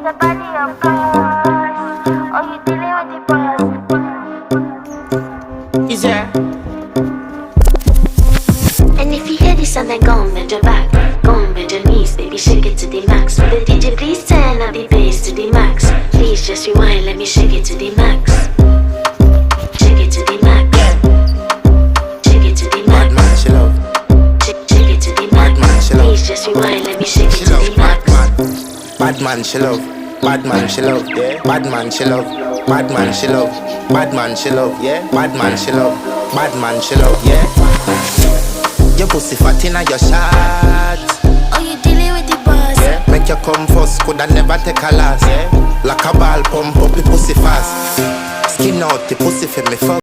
a body of course. Oh, you dealing with the boss. Is there? And if you hear this and then go on bend your back, go on bend your knees, baby shake it to the max. Will the DJ please turn up the bass to the max? Please just rewind, let me shake it to the max. Shake it to the max. Shake it to the Bad max. man, she love. Shake it to the Bad man, max. she love. Please just rewind, let me shake it She to love. the max. Bad man, she love. Bad man, she love. Yeah. Bad man, she love. Bad man, she love. Bad man, she love. Yeah. Bad man, she love. Bad man, she love. Yeah. Your pussy fat inna your shot. Oh, you dealing with the boss. Yeah. Make you come first, coulda never take a last. Yeah. Like a ball pump up the pussy fast. Skin out the pussy for me fuck.